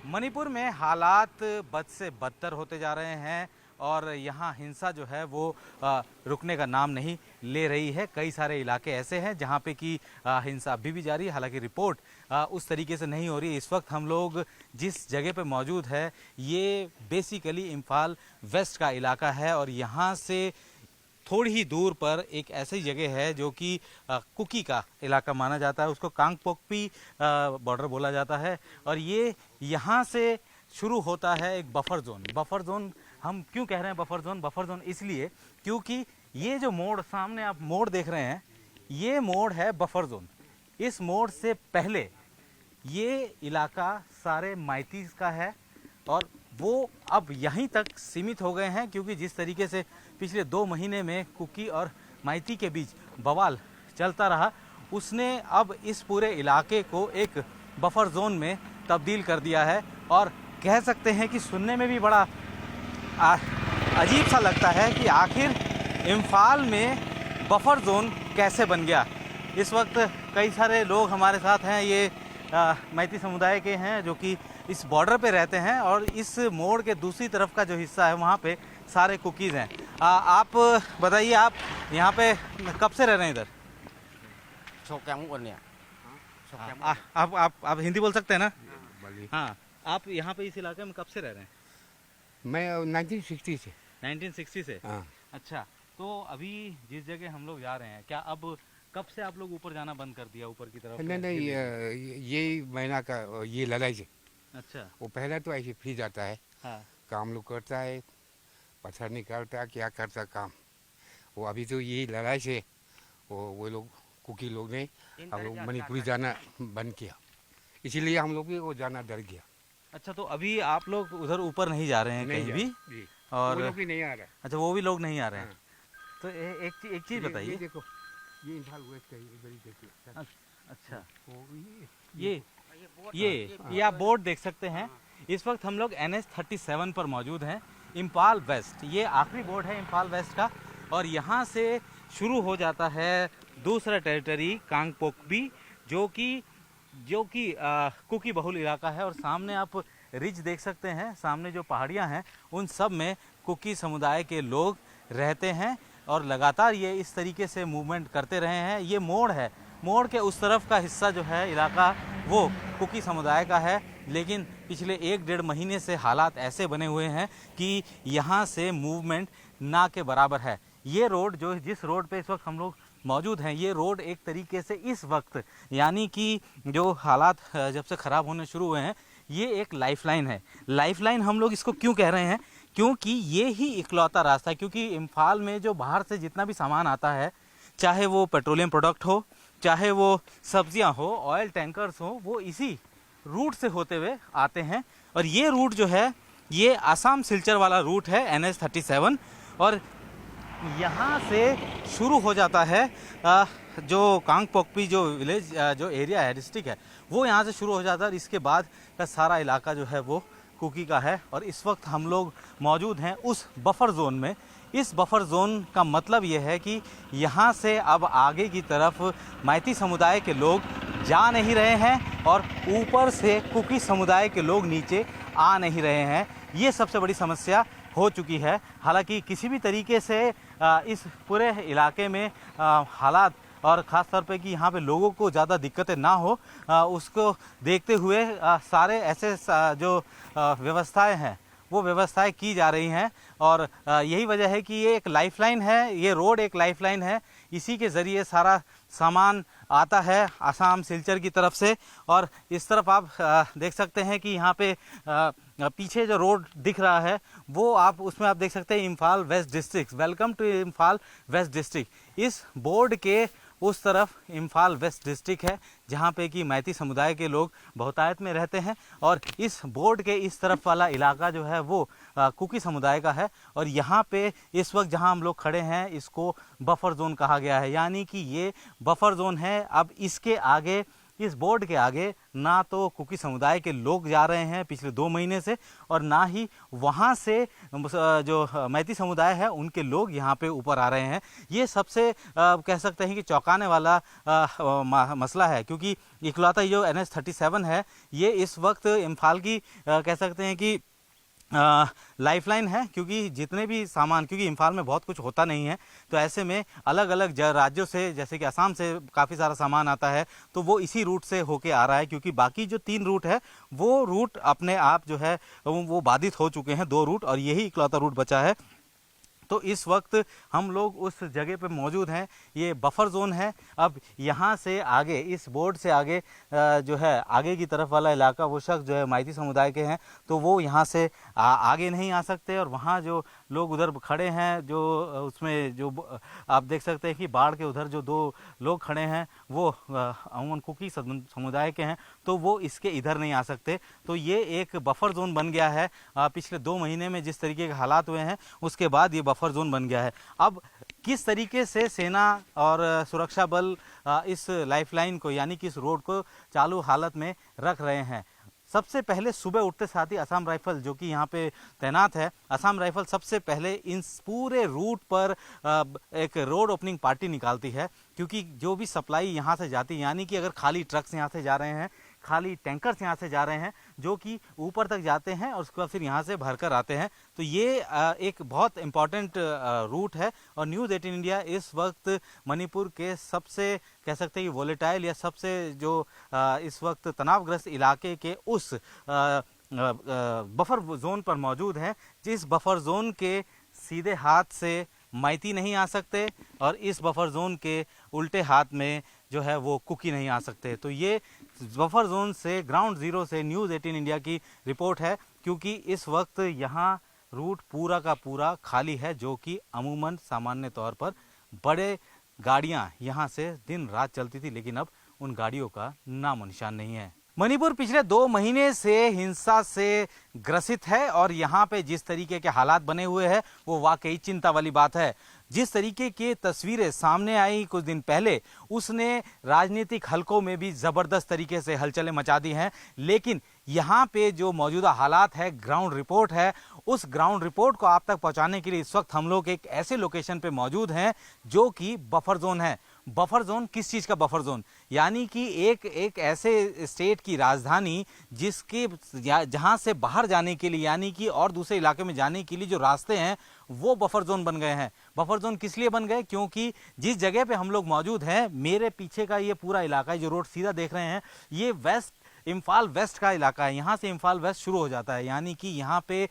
मणिपुर में हालात बद से बदतर होते जा रहे हैं और यहाँ हिंसा जो है वो रुकने का नाम नहीं ले रही है। कई सारे इलाके ऐसे हैं जहाँ पे कि हिंसा अभी भी जारी है। हालांकि रिपोर्ट उस तरीके से नहीं हो रही। इस वक्त हम लोग जिस जगह पे मौजूद है ये बेसिकली इम्फाल वेस्ट का इलाका है और यहाँ से थोड़ी ही दूर पर एक ऐसी जगह है जो कि कुकी का इलाका माना जाता है। उसको कांगपोकपी बॉर्डर बोला जाता है और ये यहाँ से शुरू होता है एक बफर जोन। बफर जोन हम क्यों कह रहे हैं बफर जोन? बफर जोन इसलिए क्योंकि ये जो मोड़ सामने आप मोड़ देख रहे हैं ये मोड़ है बफर जोन। इस मोड़ से पहले ये इलाका सारे माइतीज का है और वो अब यहीं तक सीमित हो गए हैं क्योंकि जिस तरीके से पिछले 2 महीने में कुकी और माइती के बीच बवाल चलता रहा उसने अब इस पूरे इलाके को एक बफर जोन में तब्दील कर दिया है। और कह सकते हैं कि सुनने में भी बड़ा अजीब सा लगता है कि आखिर इम्फाल में बफर जोन कैसे बन गया। इस वक्त कई सारे लोग हमारे साथ हैं, ये मैती समुदाय के हैं जो कि इस बॉर्डर पे रहते हैं और इस मोड़ के दूसरी तरफ का जो हिस्सा है वहाँ पे सारे कुकीज़ हैं। आप बताइए, आप यहाँ पे कब से रह रहे हैं इधर? आप हिंदी बोल सकते हैं ना? हाँ, आप यहाँ पे इस इलाके में कब से रह रहे हैं? मैं 1960 से। 1960 से? हाँ। अच्छा, तो अभी जिस जगह हम लोग जा रहे हैं क्या अब कब से आप लोग ऊपर जाना बंद कर दिया ऊपर की तरफ? नहीं, यही महीना का ये लड़ाई से। अच्छा। वो पहले तो ऐसे फ्री जाता है। हाँ। काम लोग करता है, पत्थर निकालता, क्या करता काम। वो अभी तो यही लड़ाई से वो लोग कुकी लोग ने हम लोग मणिपुरी जाना बंद किया, इसीलिए हम लोग भी वो जाना डर गया। अच्छा, तो अभी आप लोग उधर ऊपर नहीं जा रहे हैं कहीं भी? और वो लोग भी नहीं आ रहा। अच्छा, वो भी लोग नहीं आ रहे हैं। हाँ। तो एक चीज़ बताइए। देखो, ये इम्फाल वेस्ट का देखिए। अच्छा, वो ये आप बोर्ड देख सकते हैं। इस वक्त हम लोग NH-37 पर मौजूद हैं, इम्फाल वेस्ट। ये आखिरी बोर्ड है इम्फाल वेस्ट का और यहाँ से शुरू हो जाता है दूसरा टेरिटरी कांगपोकपी जो कि कुकी बहुल इलाका है। और सामने आप रिज देख सकते हैं, सामने जो पहाड़ियाँ हैं उन सब में कुकी समुदाय के लोग रहते हैं और लगातार ये इस तरीके से मूवमेंट करते रहे हैं। ये मोड़ है, मोड़ के उस तरफ का हिस्सा जो है इलाका वो कुकी समुदाय का है, लेकिन पिछले 1-1.5 महीने से हालात ऐसे बने हुए हैं कि यहाँ से मूवमेंट ना के बराबर है। ये रोड जिस रोड पे इस वक्त हम लोग मौजूद हैं ये रोड एक तरीके से इस वक्त यानी कि जो हालात जब से ख़राब होने शुरू हुए हैं ये एक लाइफलाइन है। लाइफलाइन हम लोग इसको क्यों कह रहे हैं? क्योंकि ये ही इकलौता रास्ता है, क्योंकि इम्फाल में जो बाहर से जितना भी सामान आता है, चाहे वो पेट्रोलियम प्रोडक्ट हो, चाहे वो सब्जियां हो, ऑयल टैंकर्स हो, वो इसी रूट से होते हुए आते हैं। और ये रूट जो है ये आसाम सिलचर वाला रूट है NH-37 और यहाँ से शुरू हो जाता है जो कांगपोकपी जो विलेज जो एरिया है, डिस्ट्रिक्ट है, वो यहाँ से शुरू हो जाता है और इसके बाद का सारा इलाका जो है वो कुकी का है। और इस वक्त हम लोग मौजूद हैं उस बफर जोन में। इस बफर जोन का मतलब ये है कि यहाँ से अब आगे की तरफ मैती समुदाय के लोग जा नहीं रहे हैं और ऊपर से कुकी समुदाय के लोग नीचे आ नहीं रहे हैं। ये सबसे बड़ी समस्या हो चुकी है। हालांकि किसी भी तरीके से इस पूरे इलाके में हालात और ख़ास तौर पे कि यहाँ पे लोगों को ज़्यादा दिक्कतें ना हो उसको देखते हुए सारे ऐसे जो व्यवस्थाएं हैं वो व्यवस्थाएं की जा रही हैं। और यही वजह है कि ये एक लाइफलाइन है, ये रोड एक लाइफलाइन है। इसी के ज़रिए सारा सामान आता है आसाम सिलचर की तरफ से। और इस तरफ आप देख सकते हैं कि यहाँ पे पीछे जो रोड दिख रहा है वो उसमें आप देख सकते हैं Imphal west district, welcome to Imphal west district. इस बोर्ड के उस तरफ इम्फाल वेस्ट डिस्ट्रिक्ट है जहाँ पे कि मैती समुदाय के लोग बहुतायत में रहते हैं और इस बोर्ड के इस तरफ वाला इलाका जो है वो कुकी समुदाय का है। और यहाँ पे इस वक्त जहाँ हम लोग खड़े हैं इसको बफर जोन कहा गया है, यानी कि ये बफर जोन है। अब इसके आगे इस बोर्ड के आगे ना तो कुकी समुदाय के लोग जा रहे हैं पिछले 2 महीने से, और ना ही वहाँ से जो मैती समुदाय है उनके लोग यहाँ पे ऊपर आ रहे हैं। ये सबसे कह सकते हैं कि चौंकाने वाला मसला है, क्योंकि इकलौता जो NH-37 है ये इस वक्त इम्फाल की कह सकते हैं कि लाइफलाइन है, क्योंकि जितने भी सामान, क्योंकि इम्फाल में बहुत कुछ होता नहीं है, तो ऐसे में अलग अलग राज्यों से, जैसे कि असम से काफ़ी सारा सामान आता है, तो वो इसी रूट से होके आ रहा है, क्योंकि बाकी जो 3 रूट है वो रूट अपने आप जो है वो बाधित हो चुके हैं, 2 रूट, और यही इकलौता रूट बचा है। तो इस वक्त हम लोग उस जगह पे मौजूद हैं, ये बफर जोन है। अब यहाँ से आगे, इस बोर्ड से आगे जो है आगे की तरफ वाला इलाका, वो शख्स जो है माइती समुदाय के हैं, तो वो यहाँ से आगे नहीं आ सकते। और वहाँ जो लोग उधर खड़े हैं, जो उसमें जो आप देख सकते हैं कि बाढ़ के उधर जो 2 लोग खड़े हैं वो अमूमन कुकी समुदाय के हैं, तो वो इसके इधर नहीं आ सकते। तो ये एक बफर जोन बन गया है। पिछले 2 महीने में जिस तरीके के हालात हुए हैं उसके बाद ये बफर जोन बन गया है। अब किस तरीके से सेना और सुरक्षा बल इस लाइफलाइन को, यानी कि इस रोड को चालू हालत में रख रहे हैं। सबसे पहले सुबह उठते साथ ही असम राइफल जो कि यहाँ पे तैनात है, असम राइफल सबसे पहले इन पूरे रूट पर एक रोड ओपनिंग पार्टी निकालती है, क्योंकि जो भी सप्लाई यहाँ से जाती है, यानी कि अगर खाली ट्रक्स यहाँ से जा रहे हैं, खाली टैंकर्स यहाँ से जा रहे हैं जो कि ऊपर तक जाते हैं और उसके बाद फिर यहाँ से भरकर आते हैं, तो ये एक बहुत इम्पॉर्टेंट रूट है। और न्यूज़ 18 इंडिया इस वक्त मणिपुर के सबसे कह सकते हैं कि वोलेटाइल या सबसे जो इस वक्त तनावग्रस्त इलाके के उस बफर जोन पर मौजूद है, जिस बफर जोन के सीधे हाथ से माइती नहीं आ सकते और इस बफर जोन के उल्टे हाथ में जो है वो कुकी नहीं आ सकते। तो ये बफर जोन से, ग्राउंड जीरो से न्यूज़ 18 इंडिया की रिपोर्ट है, क्योंकि इस वक्त यहाँ रूट पूरा का पूरा खाली है, जो कि अमूमन सामान्य तौर पर बड़े गाड़ियाँ यहाँ से दिन रात चलती थी, लेकिन अब उन गाड़ियों का नामो निशान नहीं है। मणिपुर पिछले 2 महीने से हिंसा से ग्रसित है और यहाँ पे जिस तरीके के हालात बने हुए हैं वो वाकई चिंता वाली बात है। जिस तरीके की तस्वीरें सामने आई कुछ दिन पहले, उसने राजनीतिक हलकों में भी ज़बरदस्त तरीके से हलचलें मचा दी हैं, लेकिन यहाँ पे जो मौजूदा हालात है, ग्राउंड रिपोर्ट है, उस ग्राउंड रिपोर्ट को आप तक पहुँचाने के लिए इस वक्त हम लोग एक ऐसे लोकेशन पे मौजूद हैं जो कि बफर जोन है। बफर जोन किस चीज़ का बफर जोन? यानी कि एक ऐसे स्टेट की राजधानी जिसके जहाँ से बाहर जाने के लिए, यानी कि और दूसरे इलाके में जाने के लिए जो रास्ते हैं वो बफर जोन बन गए हैं। बफर जोन किस लिए बन गए? क्योंकि जिस जगह पे हम लोग मौजूद हैं, मेरे पीछे का ये पूरा इलाका है, जो रोड सीधा देख रहे हैं, ये इम्फाल वेस्ट का इलाका है। यहाँ से इम्फाल वेस्ट शुरू हो जाता है, यानी कि यहाँ पे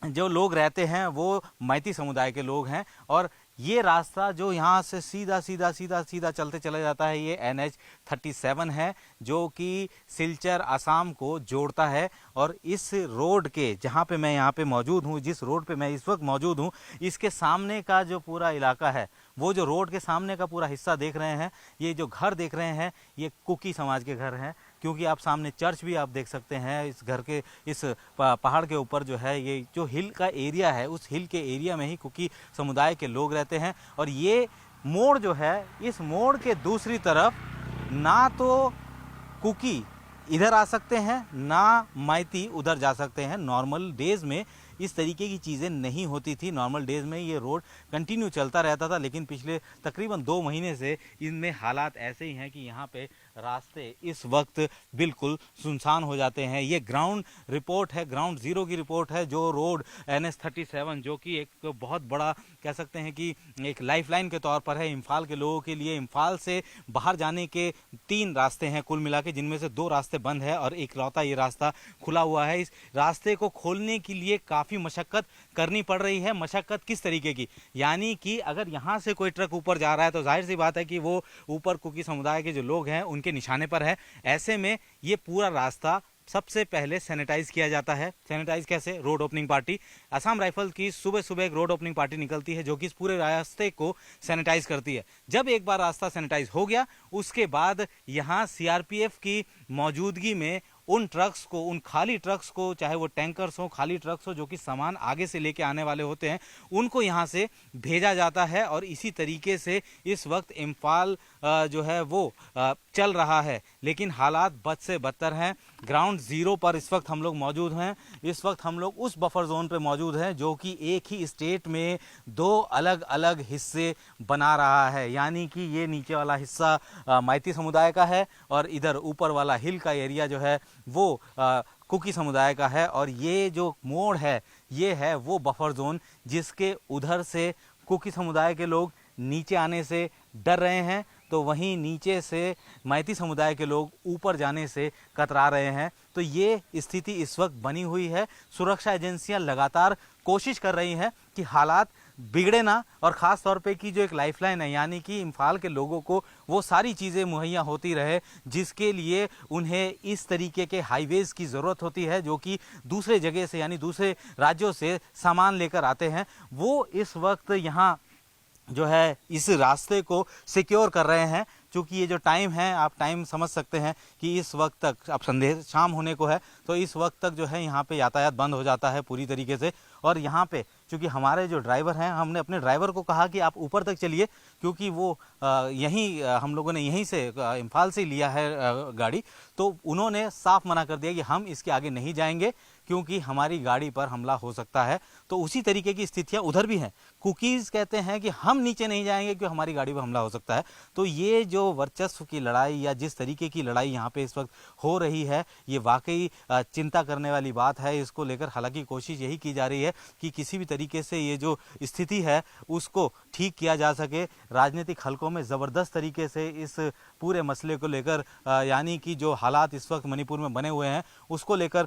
जो लोग रहते हैं वो मैती समुदाय के लोग हैं। और ये रास्ता जो यहाँ से सीधा सीधा सीधा सीधा चलते चला जाता है, ये NH-37 है, जो कि सिलचर असम को जोड़ता है। और इस रोड के, जहाँ पे मैं यहाँ पे मौजूद हूँ, जिस रोड पे मैं इस वक्त मौजूद हूँ, इसके सामने का जो पूरा इलाका है, वो जो रोड के सामने का पूरा हिस्सा देख रहे हैं, ये जो घर देख रहे हैं, ये कुकी समाज के घर हैं। क्योंकि आप सामने चर्च भी आप देख सकते हैं, इस घर के इस पहाड़ के ऊपर जो है, ये जो हिल का एरिया है, उस हिल के एरिया में ही कुकी समुदाय के लोग रहते हैं। और ये मोड़ जो है, इस मोड़ के दूसरी तरफ ना तो कुकी इधर आ सकते हैं, ना माइती उधर जा सकते हैं। नॉर्मल डेज में इस तरीके की चीज़ें नहीं होती थी। नॉर्मल डेज में ये रोड कंटिन्यू चलता रहता था, लेकिन पिछले तकरीबन 2 महीने से इनमें हालात ऐसे ही हैं कि यहाँ पे रास्ते इस वक्त बिल्कुल सुनसान हो जाते हैं। ये ग्राउंड रिपोर्ट है, ग्राउंड जीरो की रिपोर्ट है। जो रोड NH-37 जो कि एक बहुत बड़ा कह सकते हैं कि एक लाइफलाइन के तौर पर है इम्फाल के लोगों के लिए। इम्फाल से बाहर जाने के 3 रास्ते हैं कुल मिला के, जिनमें से 2 रास्ते बंद है और इकलौता ये रास्ता खुला हुआ है। इस रास्ते को खोलने के लिए काफ़ी मशक्क़त करनी पड़ रही है। मशक्क़त किस तरीके की? यानी कि अगर यहाँ से कोई ट्रक ऊपर जा रहा है तो जाहिर सी बात है कि वो ऊपर कुकी समुदाय के जो लोग हैं उनके निशाने पर है। ऐसे में ये पूरा रास्ता सबसे पहले सैनिटाइज किया जाता है। सैनिटाइज कैसे? Road opening party. Assam rifle की सुबह सुबह एक रोड ओपनिंग पार्टी निकलती है जो कि इस पूरे रास्ते को सैनिटाइज करती है। जब एक बार रास्ता सैनिटाइज हो गया, उसके बाद यहाँ CRPF की मौजूदगी में उन ट्रक्स को, उन खाली ट्रक्स को, चाहे वो टैंकर्स हो, खाली ट्रक्स हो जो कि सामान आगे से लेके आने वाले होते हैं, उनको यहाँ से भेजा जाता है। और इसी तरीके से इस वक्त इम्फाल जो है वो चल रहा है, लेकिन हालात बद से बदतर हैं। ग्राउंड जीरो पर इस वक्त हम लोग मौजूद हैं। इस वक्त हम लोग उस बफर जोन पे मौजूद हैं जो कि एक ही स्टेट में दो अलग अलग हिस्से बना रहा है। यानी कि ये नीचे वाला हिस्सा माइती समुदाय का है और इधर ऊपर वाला हिल का एरिया जो है वो कुकी समुदाय का है। और ये जो मोड़ है ये है वो बफर जोन जिसके उधर से कुकी समुदाय के लोग नीचे आने से डर रहे हैं, तो वहीं नीचे से मैती समुदाय के लोग ऊपर जाने से कतरा रहे हैं। तो ये स्थिति इस वक्त बनी हुई है। सुरक्षा एजेंसियां लगातार कोशिश कर रही हैं कि हालात बिगड़े ना, और ख़ास तौर पे कि जो एक लाइफलाइन है यानी कि इम्फाल के लोगों को वो सारी चीज़ें मुहैया होती रहे जिसके लिए उन्हें इस तरीके के हाईवेज़ की ज़रूरत होती है, जो कि दूसरे जगह से यानी दूसरे राज्यों से सामान लेकर आते हैं। वो इस वक्त यहाँ जो है इस रास्ते को सिक्योर कर रहे हैं। क्योंकि ये जो टाइम है, आप टाइम समझ सकते हैं कि इस वक्त तक, अब संदेह शाम होने को है, तो इस वक्त तक जो है यहाँ पे यातायात बंद हो जाता है पूरी तरीके से। और यहाँ पे चूँकि हमारे जो ड्राइवर हैं, हमने अपने ड्राइवर को कहा कि आप ऊपर तक चलिए, क्योंकि वो यहीं हम लोगों ने यहीं से इम्फाल से लिया है गाड़ी, तो उन्होंने साफ मना कर दिया कि हम इसके आगे नहीं जाएंगे क्योंकि हमारी गाड़ी पर हमला हो सकता है। तो उसी तरीके की स्थितियाँ उधर भी हैं। कुकीज़ कहते हैं कि हम नीचे नहीं जाएंगे क्योंकि हमारी गाड़ी पर हमला हो सकता है। तो ये जो वर्चस्व की लड़ाई या जिस तरीके की लड़ाई यहाँ पे इस वक्त हो रही है, ये वाकई चिंता करने वाली बात है। इसको लेकर हालांकि कोशिश यही की जा रही है कि किसी भी तरीके से ये जो स्थिति है उसको ठीक किया जा सके। राजनीतिक हलकों में ज़बरदस्त तरीके से इस पूरे मसले को लेकर यानी कि जो हालात इस वक्त मणिपुर में बने हुए हैं उसको लेकर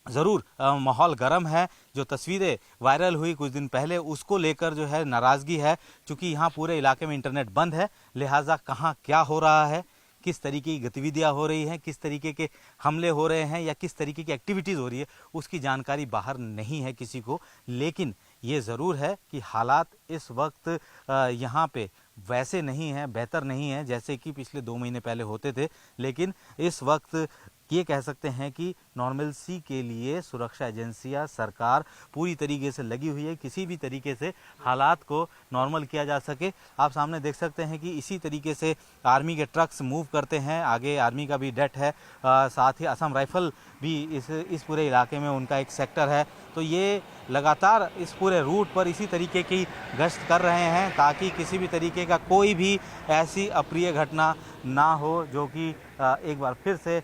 ज़रूर माहौल गर्म है। जो तस्वीरें वायरल हुई कुछ दिन पहले उसको लेकर जो है नाराज़गी है, क्योंकि यहाँ पूरे इलाके में इंटरनेट बंद है, लिहाजा कहाँ क्या हो रहा है, किस तरीके की गतिविधियाँ हो रही हैं, किस तरीके के हमले हो रहे हैं या किस तरीके की एक्टिविटीज़ हो रही है, उसकी जानकारी बाहर नहीं है किसी को। लेकिन ये ज़रूर है कि हालात इस वक्त यहाँ पे वैसे नहीं हैं, बेहतर नहीं है जैसे कि पिछले 2 महीने पहले होते थे। लेकिन इस वक्त ये कह सकते हैं कि नॉर्मलसी के लिए सुरक्षा एजेंसियां, सरकार पूरी तरीके से लगी हुई है, किसी भी तरीके से हालात को नॉर्मल किया जा सके। आप सामने देख सकते हैं कि इसी तरीके से आर्मी के ट्रक्स मूव करते हैं, आगे आर्मी का भी डेट है, साथ ही असम राइफल भी इस पूरे इलाके में उनका एक सेक्टर है। तो ये लगातार इस पूरे रूट पर इसी तरीके की गश्त कर रहे हैं ताकि किसी भी तरीके का कोई भी ऐसी अप्रिय घटना ना हो जो कि एक बार फिर से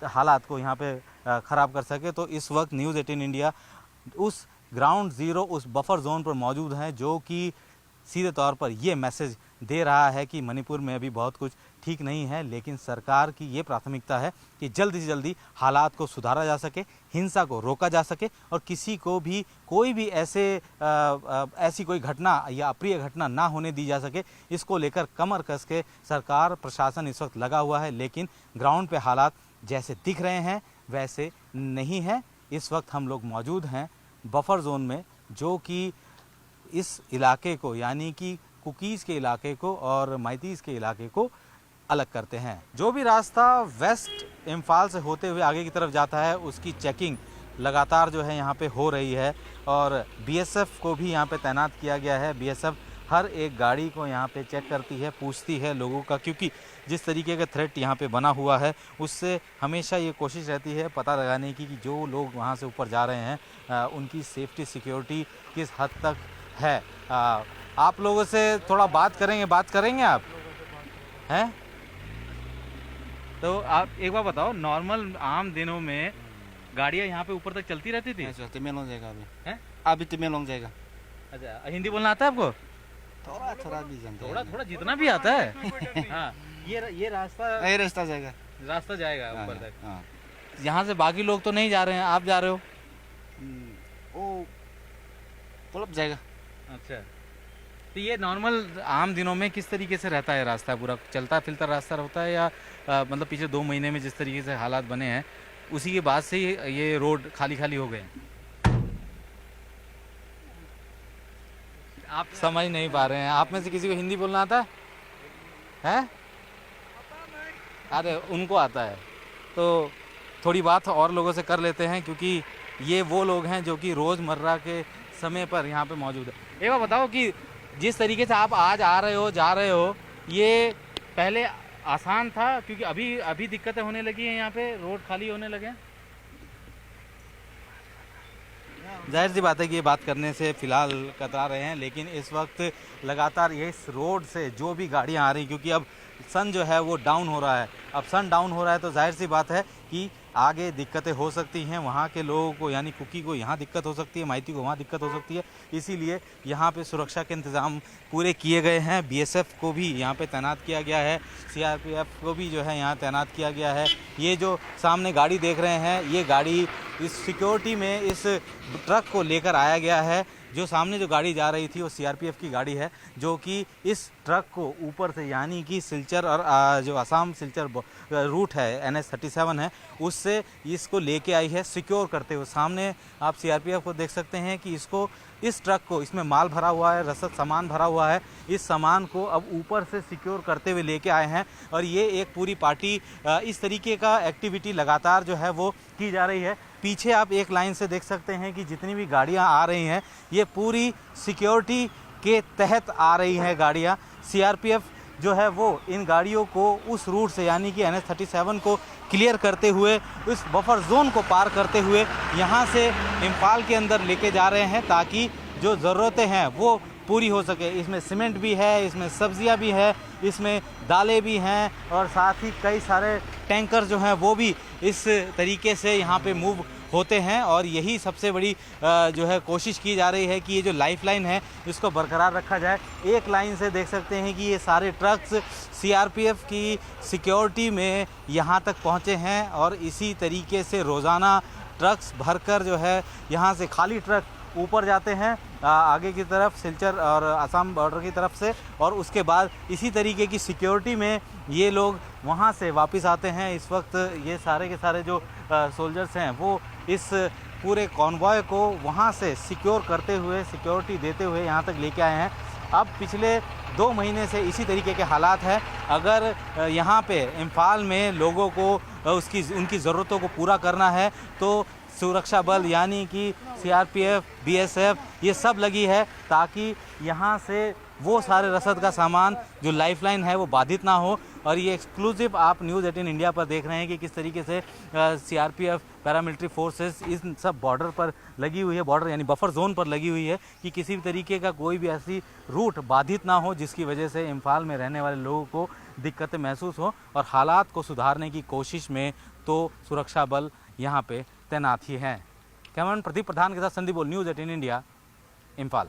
हालात को यहाँ पे ख़राब कर सके। तो इस वक्त न्यूज़ 18 इंडिया उस ग्राउंड ज़ीरो, उस बफर जोन पर मौजूद हैं जो कि सीधे तौर पर ये मैसेज दे रहा है कि मणिपुर में अभी बहुत कुछ ठीक नहीं है, लेकिन सरकार की ये प्राथमिकता है कि जल्दी से जल्दी हालात को सुधारा जा सके, हिंसा को रोका जा सके और किसी को भी कोई भी ऐसी कोई घटना या अप्रिय घटना ना होने दी जा सके। इसको लेकर कमर कस के सरकार, प्रशासन इस वक्त लगा हुआ है, लेकिन ग्राउंड पे हालात जैसे दिख रहे हैं वैसे नहीं है। इस वक्त हम लोग मौजूद हैं बफर जोन में, जो कि इस इलाके को यानी कि कुकीज़ के इलाके को और माइतीज़ के इलाके को अलग करते हैं। जो भी रास्ता वेस्ट इम्फाल से होते हुए आगे की तरफ जाता है उसकी चेकिंग लगातार जो है यहाँ पे हो रही है और बीएसएफ को भी यहाँ पे तैनात किया गया है। बीएसएफ हर एक गाड़ी को यहाँ पे चेक करती है, पूछती है लोगों का, क्योंकि जिस तरीके का थ्रेट यहाँ पे बना हुआ है उससे हमेशा ये कोशिश रहती है पता लगाने की कि जो लोग वहाँ से ऊपर जा रहे हैं उनकी सेफ्टी सिक्योरिटी किस हद तक है। आप लोगों से थोड़ा बात करेंगे आप हैं? तो आप एक बार बताओ, नॉर्मल आम दिनों में गाड़ियाँ यहाँ पे ऊपर तक चलती रहती थी? तिमेलोंग जाएगा अभी हैं? अभी तिमेलोंग जाएगा। अच्छा, हिंदी बोलना आता है आपको? थोड़ा थोड़ा भी जानते हैं। थोड़ा जितना भी आता है। हाँ, ये रास्ता जाएगा ऊपर तक। हाँ। यहाँ से बाकी लोग तो नहीं जा रहे हैं, आप जा रहे हो? वो पुल जाएगा। अच्छा, तो ये नॉर्मल आम दिनों में किस तरीके से रहता है रास्ता? पूरा चलता फिरता रास्ता होता है या मतलब पिछले 2 महीने में जिस तरीके से हालात बने हैं उसी के बाद से ये रोड खाली खाली हो गए? आप समझ नहीं पा रहे हैं। आप में से किसी को हिंदी बोलना आता है? अरे उनको आता है। तो थोड़ी बात और लोगों से कर लेते हैं, क्योंकि ये वो लोग हैं जो कि रोज़मर्रा के समय पर यहाँ पे मौजूद है। एक बार बताओ कि जिस तरीके से आप आज आ रहे हो, जा रहे हो, ये पहले आसान था, क्योंकि अभी अभी दिक्कतें होने लगी हैं, यहाँ पे रोड खाली होने लगे हैं। जाहिर सी बात है कि ये बात करने से फिलहाल कतरा रहे हैं, लेकिन इस वक्त लगातार ये इस रोड से जो भी गाड़ियाँ आ रही, क्योंकि अब सन जो है वो डाउन हो रहा है, अब सन डाउन हो रहा है तो जाहिर सी बात है कि आगे दिक्कतें हो सकती हैं। वहाँ के लोगों को यानी कुकी को यहाँ दिक्कत हो सकती है, माइती को वहाँ दिक्कत हो सकती है। इसीलिए यहाँ पे सुरक्षा के इंतज़ाम पूरे किए गए हैं। बीएसएफ को भी यहाँ पे तैनात किया गया है, सीआरपीएफ को भी जो है यहाँ तैनात किया गया है। ये जो सामने गाड़ी देख रहे हैं, ये गाड़ी इस सिक्योरिटी में इस ट्रक को लेकर आया गया है। जो सामने जो गाड़ी जा रही थी वो सीआरपीएफ की गाड़ी है, जो कि इस ट्रक को ऊपर से यानी कि सिलचर और जो असम सिलचर रूट है NH37 है, उससे इसको लेके आई है सिक्योर करते हुए। सामने आप सीआरपीएफ को देख सकते हैं कि इसको इस ट्रक को, इसमें माल भरा हुआ है, रसद सामान भरा हुआ है, इस सामान को अब ऊपर से सिक्योर करते हुए लेके आए हैं। और ये एक पूरी पार्टी इस तरीके का एक्टिविटी लगातार जो है वो की जा रही है। पीछे आप एक लाइन से देख सकते हैं कि जितनी भी गाड़ियां आ रही हैं ये पूरी सिक्योरिटी के तहत आ रही हैं गाड़ियां। सीआरपीएफ जो है वो इन गाड़ियों को उस रूट से यानी कि NH37 को क्लियर करते हुए, उस बफर जोन को पार करते हुए यहाँ से इम्फाल के अंदर लेके जा रहे हैं, ताकि जो ज़रूरतें हैं वो पूरी हो सके। इसमें सीमेंट भी है, इसमें सब्जियां भी है, इसमें दालें भी हैं, और साथ ही कई सारे टैंकर जो हैं वो भी इस तरीके से यहाँ पे मूव होते हैं। और यही सबसे बड़ी जो है कोशिश की जा रही है कि ये जो लाइफलाइन है इसको बरकरार रखा जाए। एक लाइन से देख सकते हैं कि ये सारे ट्रक्स सीआरपीएफ की सिक्योरिटी में यहाँ तक पहुँचे हैं, और इसी तरीके से रोज़ाना ट्रक्स भरकर जो है यहाँ से खाली ट्रक ऊपर जाते हैं आगे की तरफ सिलचर और असम बॉर्डर की तरफ से, और उसके बाद इसी तरीके की सिक्योरिटी में ये लोग वहाँ से वापस आते हैं। इस वक्त ये सारे के सारे जो सोल्जर्स हैं वो इस पूरे कॉन्वॉय को वहाँ से सिक्योर करते हुए, सिक्योरिटी देते हुए यहाँ तक लेके आए हैं। अब पिछले 2 महीने से इसी तरीके के हालात हैं। अगर यहाँ पे इम्फाल में लोगों को उनकी ज़रूरतों को पूरा करना है तो सुरक्षा बल यानी कि सीआरपीएफ, बीएसएफ ये सब लगी है, ताकि यहाँ से वो सारे रसद का सामान जो लाइफलाइन है वो बाधित ना हो। और ये एक्सक्लूसिव आप न्यूज़ 18 इंडिया पर देख रहे हैं कि किस तरीके से सीआरपीएफ, पैरामिलिट्री फोर्सेस इन सब बॉर्डर पर लगी हुई है, बॉर्डर यानी बफर जोन पर लगी हुई है, कि किसी भी तरीके का कोई भी ऐसी रूट बाधित ना हो जिसकी वजह से इम्फाल में रहने वाले लोगों को दिक्कतें महसूस हो। और हालात को सुधारने की कोशिश में तो सुरक्षा बल यहाँ पे तैनात ही हैं। कैमरामैन प्रदीप प्रधान के साथ संदीप बोल, न्यूज़ 18 इंडिया, इम्फाल।